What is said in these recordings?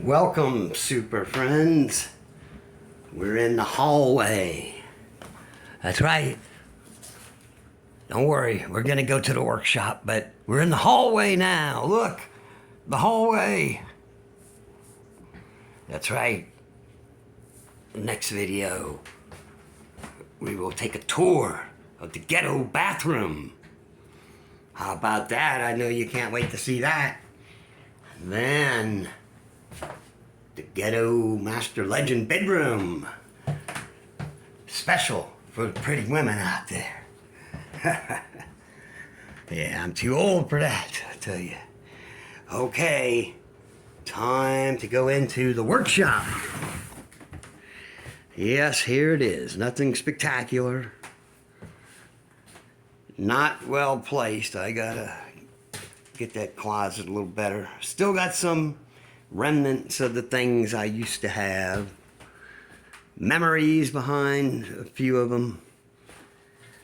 Welcome, super friends. We're in the hallway. That's right. Don't worry, we're gonna go to the workshop, but we're in the hallway now. Look, the hallway. That's right. Next video, we will take a tour of the ghetto bathroom. How about that? I know you can't wait to see that. Then, the ghetto master legend bedroom. Special for the pretty women out there. Yeah, I'm too old for that, I tell you. Okay, time to go into the workshop. Yes, here it is. Nothing spectacular. Not well placed. I gotta get that closet a little better. Still got some remnants of the things I used to have. Memories behind a few of them.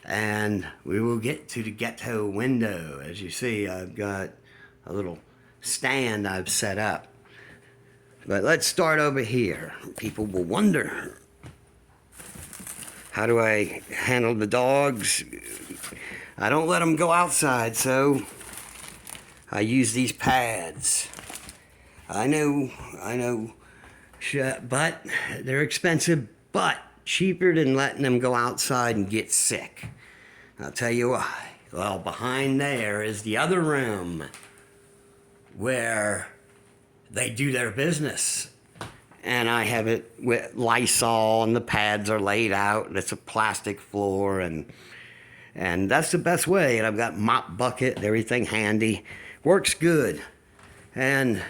And we will get to the ghetto window. As you see, I've got a little stand I've set up. But let's start over here. People will wonder, how do I handle the dogs? I don't let them go outside, so I use these pads. I know, but they're expensive, but cheaper than letting them go outside and get sick. I'll tell you why. Well, behind there is the other room where they do their business. And I have it with Lysol, and the pads are laid out, and it's a plastic floor, and that's the best way. And I've got mop bucket and everything handy. Works good. And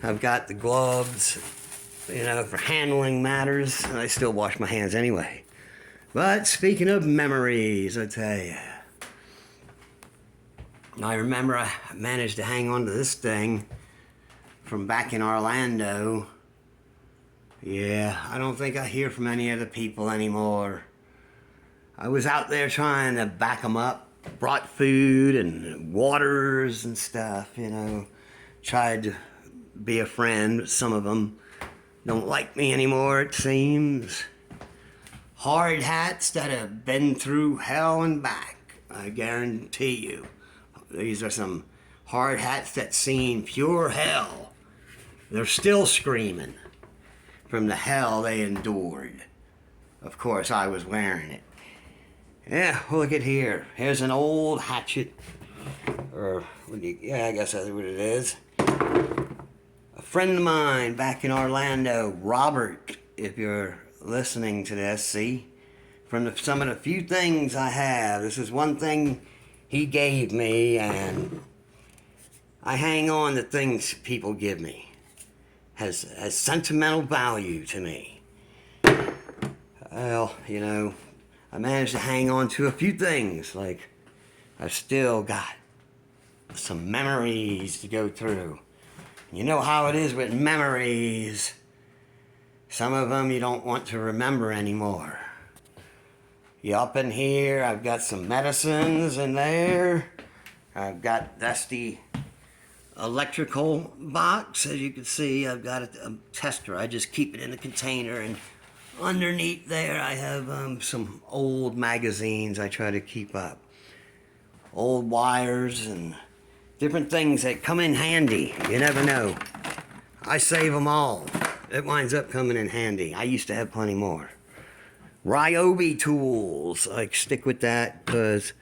I've got the gloves, you know, for handling matters. I still wash my hands anyway. But speaking of memories, I tell you, I remember I managed to hang on to this thing from back in Orlando. Yeah, I don't think I hear from any of the people anymore. I was out there trying to back them up, brought food and waters and stuff, you know, tried to be a friend, but some of them don't like me anymore, it seems. Hard hats that have been through hell and back, I guarantee you. These are some hard hats that seen pure hell. They're still screaming from the hell they endured. Of course, I was wearing it. Yeah, look at here. Here's an old hatchet. Or, yeah, I guess that's what it is. A friend of mine back in Orlando, Robert, if you're listening to this, see? From some of the few things I have, this is one thing he gave me, and I hang on to things people give me. Has sentimental value to me. Well, you know, I managed to hang on to a few things, like I've still got some memories to go through. You know how it is with memories. Some of them you don't want to remember anymore. Up in here, I've got some medicines in there. I've got dusty electrical box. As you can see, I've got a tester. I just keep it in the container, and underneath there I have some old magazines I try to keep up. Old wires and different things that come in handy. You never know. I save them all. It winds up coming in handy. I used to have plenty more. Ryobi tools. I stick with that because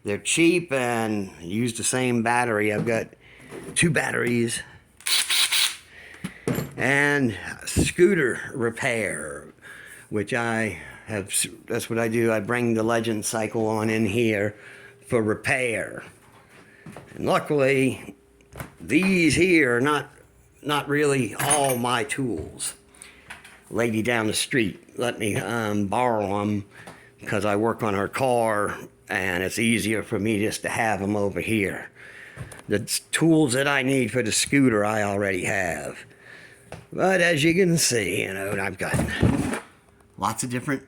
they're cheap and use the same battery. I've got 2 batteries. And scooter repair, which I have, that's what I do. I bring the Legend cycle on in here for repair. And luckily, these here are not really all my tools. Lady down the street let me borrow them because I work on her car, and it's easier for me just to have them over here. The tools that I need for the scooter I already have. But as you can see, you know, I've got lots of different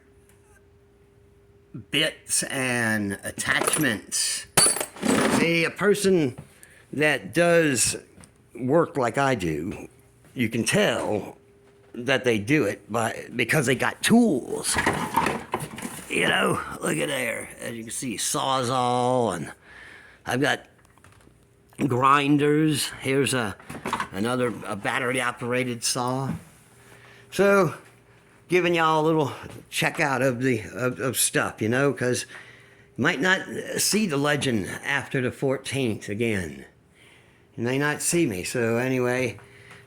bits and attachments. See, a person that does work like I do you can tell that they do it because they got tools. You know, look at there. As you can see, Sawzall, and I've got grinders. Here's another battery-operated saw. So, giving y'all a little check out of stuff, you know, because you might not see the legend after the 14th again. You may not see me. So anyway,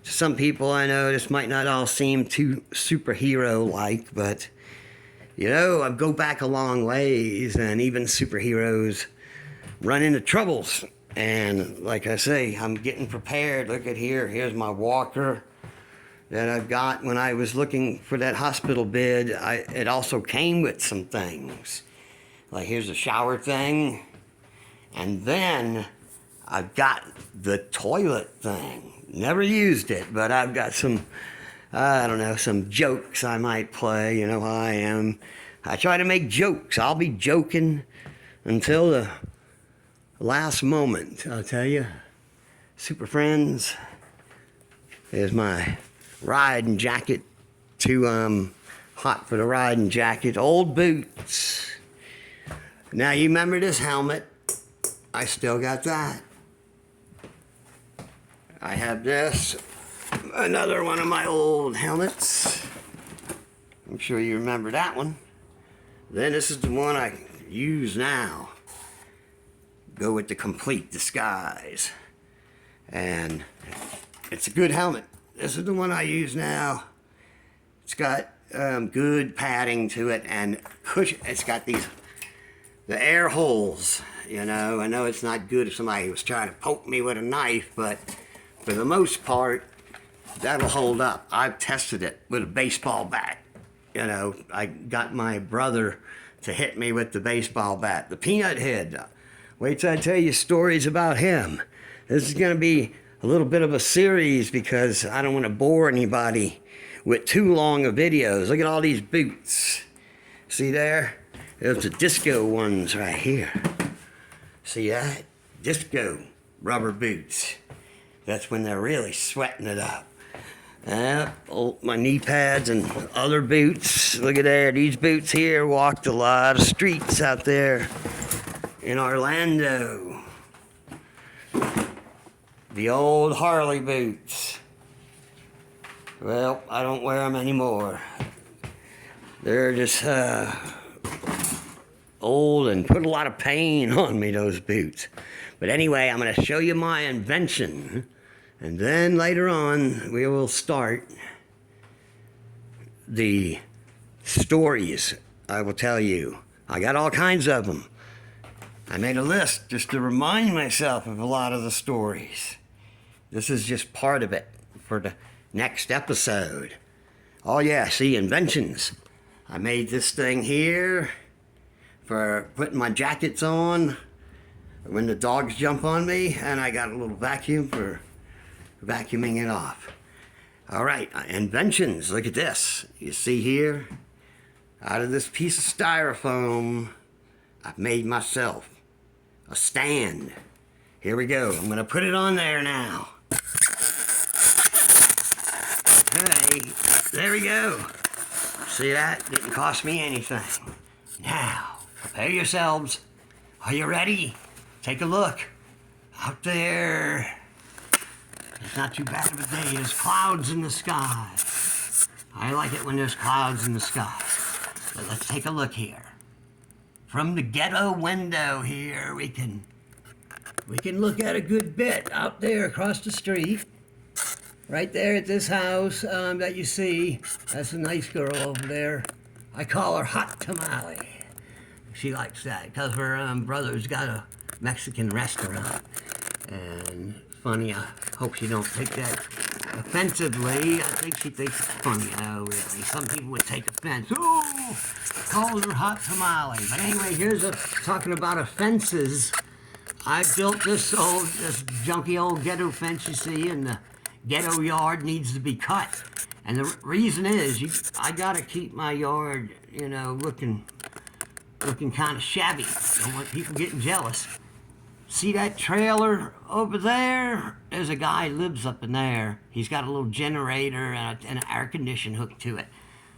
to some people I know this might not all seem too superhero-like, but you know, I go back a long ways, and even superheroes run into troubles. And like I say, I'm getting prepared. Look at here. Here's my walker that I've got. When I was looking for that hospital bed, it also came with some things. Like here's a shower thing. And then I've got the toilet thing. Never used it, but I've got some, I don't know, some jokes I might play. You know how I am. I try to make jokes. I'll be joking until the last moment, I'll tell you. Super friends. Here's my riding jacket. Too hot for the riding jacket. Old boots. Now you remember this helmet. I still got that. I have this. Another one of my old helmets. I'm sure you remember that one. Then this is the one I use now. Go with the complete disguise. And it's a good helmet. This is the one I use now. It's got good padding to it and cushion. It's got the air holes. You know, I know it's not good if somebody was trying to poke me with a knife, but for the most part, that'll hold up. I've tested it with a baseball bat. You know, I got my brother to hit me with the baseball bat. The Peanut Head. Wait till I tell you stories about him. This is going to be a little bit of a series because I don't want to bore anybody with too long of videos. Look at all these boots. See there? There's the disco ones right here. See that? Disco rubber boots. That's when they're really sweating it up. My knee pads and other boots. Look at there. These boots here walked a lot of streets out there in Orlando. The old Harley boots. Well, I don't wear them anymore. They're just old and put a lot of pain on me, those boots. But anyway, I'm going to show you my invention. And then later on, we will start the stories I will tell you. I got all kinds of them. I made a list just to remind myself of a lot of the stories. This is just part of it for the next episode. Oh yeah, see, inventions. I made this thing here for putting my jackets on when the dogs jump on me, and I got a little vacuum for vacuuming it off. All right, inventions. Look at this. You see here, out of this piece of styrofoam, I've made myself a stand. Here we go. I'm going to put it on there now. Okay, there we go. See that? Didn't cost me anything. Now, prepare yourselves. Are you ready? Take a look. Out there. It's not too bad of a day. There's clouds in the sky. I like it when there's clouds in the sky. But let's take a look here. From the ghetto window here, we can look at a good bit out there across the street. Right there at this house that you see. That's a nice girl over there. I call her Hot Tamale. She likes that because her brother's got a Mexican restaurant. And funny, I hope she don't take that offensively. I think she thinks it's funny. Oh, really? Some people would take offense. Oh, calls her Hot Tamale. But anyway, talking about offenses. I built this junky old ghetto fence you see, and the ghetto yard needs to be cut. And the reason is, I gotta keep my yard, looking kind of shabby. Don't want people getting jealous. See that trailer over there? There's a guy lives up in there. He's got a little generator and an air condition hooked to it.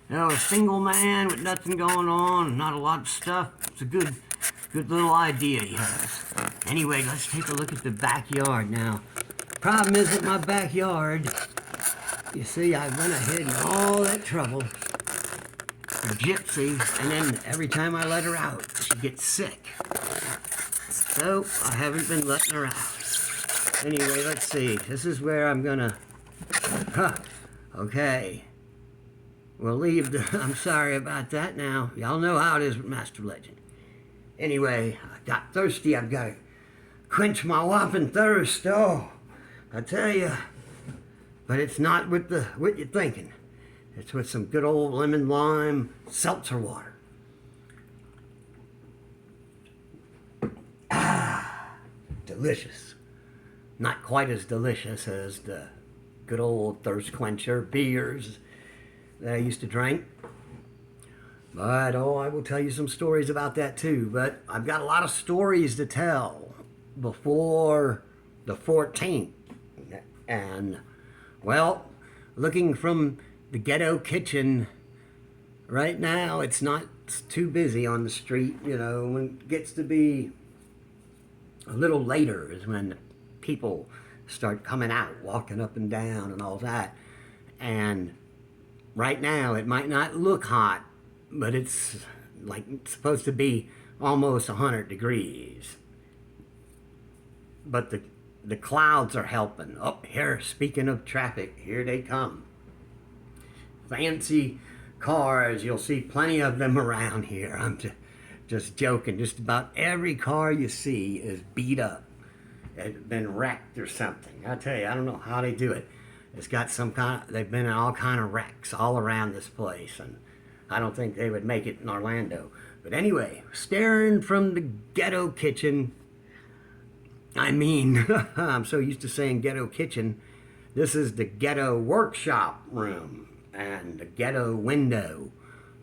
You know, a single man with nothing going on, not a lot of stuff. It's a good little idea he has. Anyway, let's take a look at the backyard now. Problem is with my backyard, you see, I went ahead and all that trouble for Gypsy, and then every time I let her out, she gets sick. So, I haven't been letting her out. Anyway, let's see. This is where I'm gonna... Okay. We'll leave the... I'm sorry about that now. Y'all know how it is with Master Legend. Anyway, I got thirsty. I've got to quench my whopping thirst. Oh, I tell you. But it's not with what you're thinking. It's with some good old lemon lime seltzer water. Delicious. Not quite as delicious as the good old thirst quencher beers that I used to drink. But, oh, I will tell you some stories about that too. But I've got a lot of stories to tell before the 14th. And, well, looking from the ghetto kitchen right now, it's not too busy on the street. You know, when it gets to be a little later is when people start coming out, walking up and down and all that. And right now, it might not look hot, but it's like it's supposed to be almost 100 degrees. But the clouds are helping. Oh, here, speaking of traffic, here they come. Fancy cars, you'll see plenty of them around here. I'm just joking. Just about every car you see is beat up. It's been wrecked or something. I tell you, I don't know how they do it. It's got some kind of, they've been in all kind of wrecks all around this place, and I don't think they would make it in Orlando. But anyway, staring from the ghetto kitchen, I mean, I'm so used to saying ghetto kitchen. This is the ghetto workshop room and the ghetto window.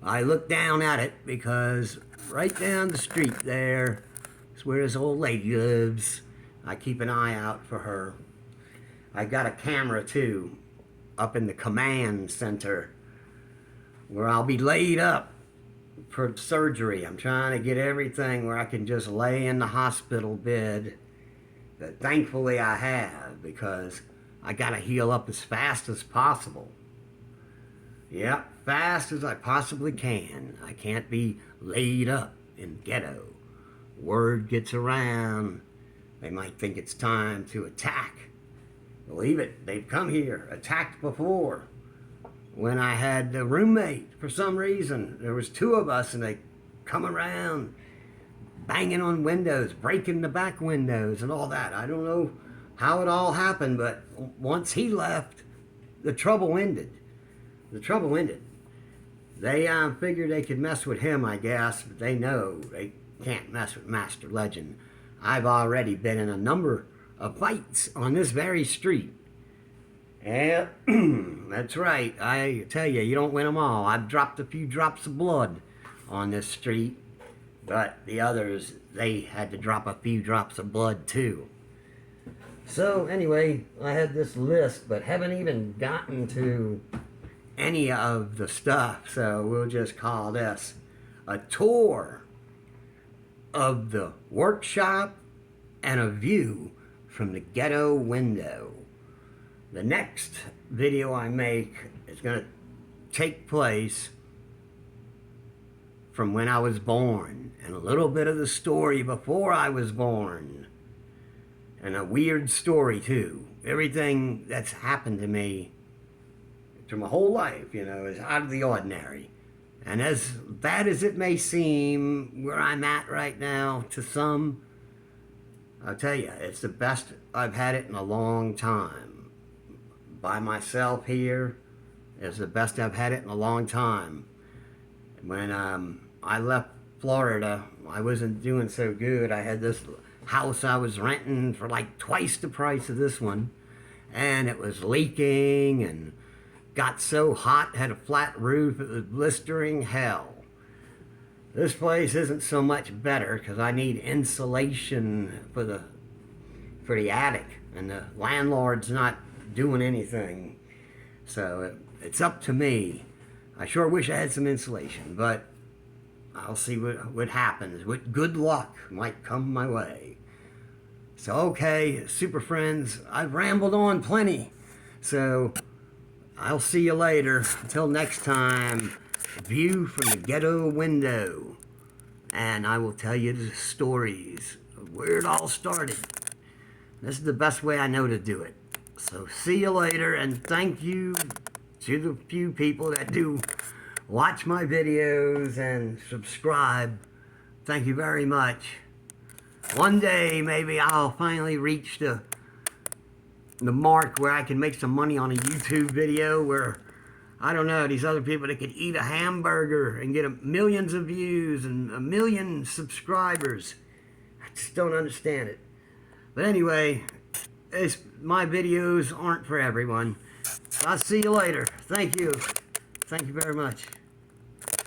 I look down at it because right down the street there is where this old lady lives. I keep an eye out for her. I got a camera too up in the command center where I'll be laid up for surgery. I'm trying to get everything where I can just lay in the hospital bed. But thankfully I have, because I gotta heal up as fast as possible. Yep, fast as I possibly can. I can't be laid up in ghetto. Word gets around, they might think it's time to attack. Believe it, they've come here, attacked before. When I had a roommate, for some reason, there was two of us, and they come around banging on windows, breaking the back windows and all that. I don't know how it all happened, but once he left, the trouble ended. The trouble ended. They figured they could mess with him, I guess, but they know they can't mess with Master Legend. I've already been in a number of fights on this very street. Yeah, that's right. I tell you, you don't win them all. I've dropped a few drops of blood on this street, but the others, they had to drop a few drops of blood too. So anyway, I had this list, but haven't even gotten to any of the stuff, so we'll just call this a tour of the workshop and a view from the ghetto window. The next video I make is going to take place from when I was born, and a little bit of the story before I was born, and a weird story too. Everything that's happened to me through my whole life, you know, is out of the ordinary. And as bad as it may seem, where I'm at right now, to some, I'll tell you, it's the best I've had it in a long time. By myself here, it's the best I've had it in a long time. When I left Florida, I wasn't doing so good. I had this house I was renting for like twice the price of this one, and it was leaking and got so hot, had a flat roof, it was blistering hell. This place isn't so much better because I need insulation for the for the attic, and the landlord's not doing anything. So it's up to me. I sure wish I had some insulation, but I'll see what happens. What good luck might come my way. So, okay, super friends, I've rambled on plenty. So, I'll see you later. Until next time, view from the ghetto window. And I will tell you the stories of where it all started. This is the best way I know to do it. So, see you later, and thank you to the few people that do watch my videos and subscribe. Thank you very much. One day, maybe I'll finally reach the mark where I can make some money on a YouTube video where, I don't know, these other people that could eat a hamburger and get millions of views and 1 million subscribers. I just don't understand it. But anyway, my videos aren't for everyone. I'll see you later. Thank you. Thank you very much.